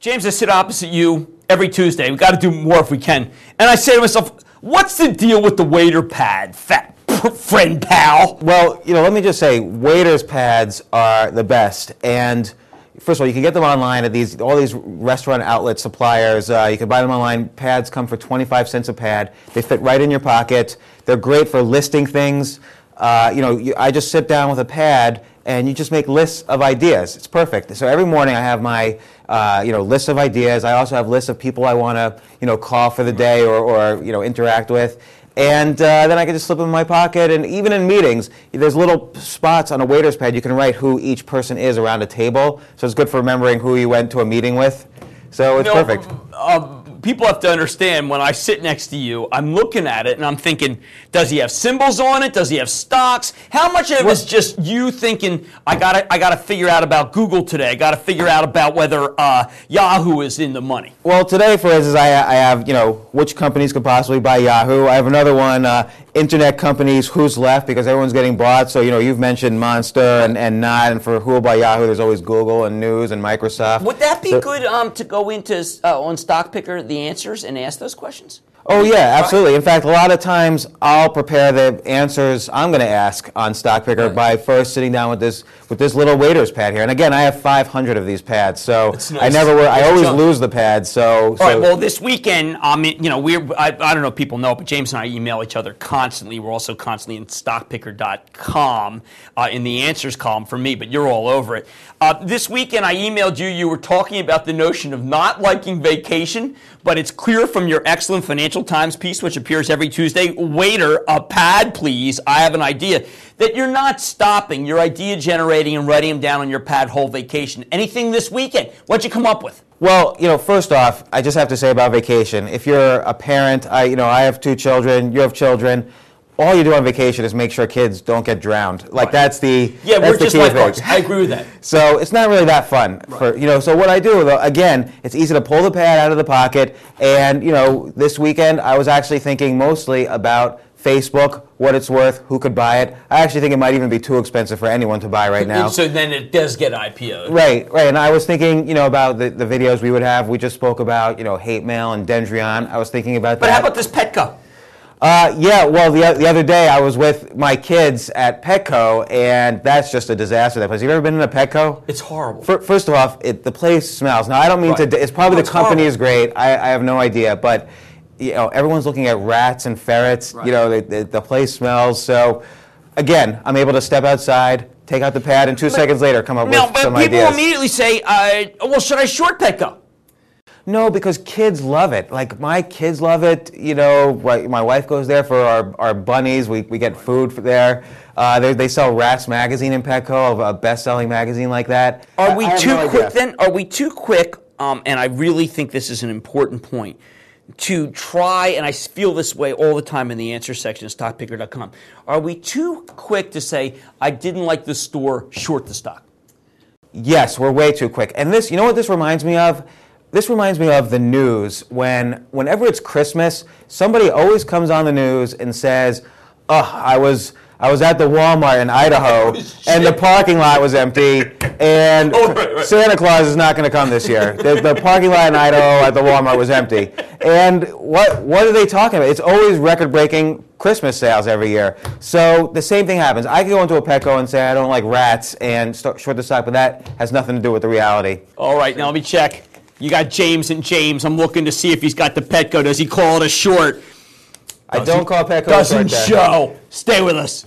James, I sit opposite you every Tuesday. We got to do more if we can. And I say to myself, what's the deal with the waiter pad, fat friend pal? Well, let me just say, waiters pads are the best. And first of all, you can get them online at all these restaurant outlet suppliers. You can buy them online. Pads come for 25 cents a pad. They fit right in your pocket. They're great for listing things. I just sit down with a pad and you just make lists of ideas. It's perfect. So every morning I have my list of ideas. I also have lists of people I want to call for the day or interact with. And then I can just slip them in my pocket. And even in meetings, there's little spots on a waiter's pad you can write who each person is around a table. So it's good for remembering who you went to a meeting with. So it's perfect. People have to understand, when I sit next to you, I'm looking at it and I'm thinking, does he have symbols on it? Does he have stocks? How much of it is just you thinking, I gotta figure out about Google today. I gotta figure out about whether Yahoo is in the money. Well, today, for instance, I have, which companies could possibly buy Yahoo. I have another one, internet companies, who's left, because everyone's getting bought. So, you've mentioned Monster and Not, and for who will buy Yahoo, there's always Google and News and Microsoft. Would that be good to go into on Stock Picker, the answers, and ask those questions? Oh, yeah, absolutely. In fact, a lot of times I'll prepare the answers I'm going to ask on Stock Picker by first sitting down with this little waiter's pad here. And again, I have 500 of these pads, so nice. I always lose the pads. So, all right. Well, this weekend, I don't know if people know, but James and I email each other constantly. We're also constantly in stockpicker.com in the answers column for me, but you're all over it. This weekend, I emailed you. You were talking about the notion of not liking vacation, but it's clear from your excellent Financial Times piece, which appears every Tuesday, waiter, a pad, please. I have an idea. That you're not stopping your idea generating and writing them down on your pad whole vacation. Anything this weekend? What'd you come up with? Well, first off, I just have to say about vacation. If you're a parent, I have 2 children, you have children. All you do on vacation is make sure kids don't get drowned. That's the we're just like ours. I agree with that. So it's not really that fun. So what I do, though, again, it's easy to pull the pad out of the pocket. And this weekend I was actually thinking mostly about Facebook, what it's worth, who could buy it. I actually think it might even be too expensive for anyone to buy right now. So then it does get IPO'd. Right. And I was thinking, about the videos we would have. We just spoke about, hate mail and Dendrion. I was thinking about that. But how about this Petco? The other day I was with my kids at Petco, and that's just a disaster, that place. Have you ever been in a Petco? It's horrible. First of all, the place smells. Now, I don't mean to, it's probably the company is great. I have no idea, but everyone's looking at rats and ferrets. Right. The place smells. So, again, I'm able to step outside, take out the pad, and 2 seconds later come up with some ideas. People immediately say, should I short Petco? No, because kids love it. Like, my kids love it. My wife goes there for our bunnies. We get food there. They sell Rats magazine in Petco, a best-selling magazine like that. Are we too quick then? Are we too quick, and I really think this is an important point, to try, and I feel this way all the time in the answer section of stockpicker.com, are we too quick to say, I didn't like the store, short the stock? Yes, we're way too quick. And this, what this reminds me of? This reminds me of the news. Whenever it's Christmas, somebody always comes on the news and says, I was at the Walmart in Idaho, and the parking lot was empty, and Santa Claus is not going to come this year. The parking lot in Idaho at the Walmart was empty. And what are they talking about? It's always record-breaking Christmas sales every year. So the same thing happens. I could go into a Petco and say I don't like rats and short the stock, but that has nothing to do with the reality. All right, now let me check. You got James and James. I'm looking to see if he's got the Petco. Does he call it a short? I don't call Petco a short. Doesn't show. Stay with us.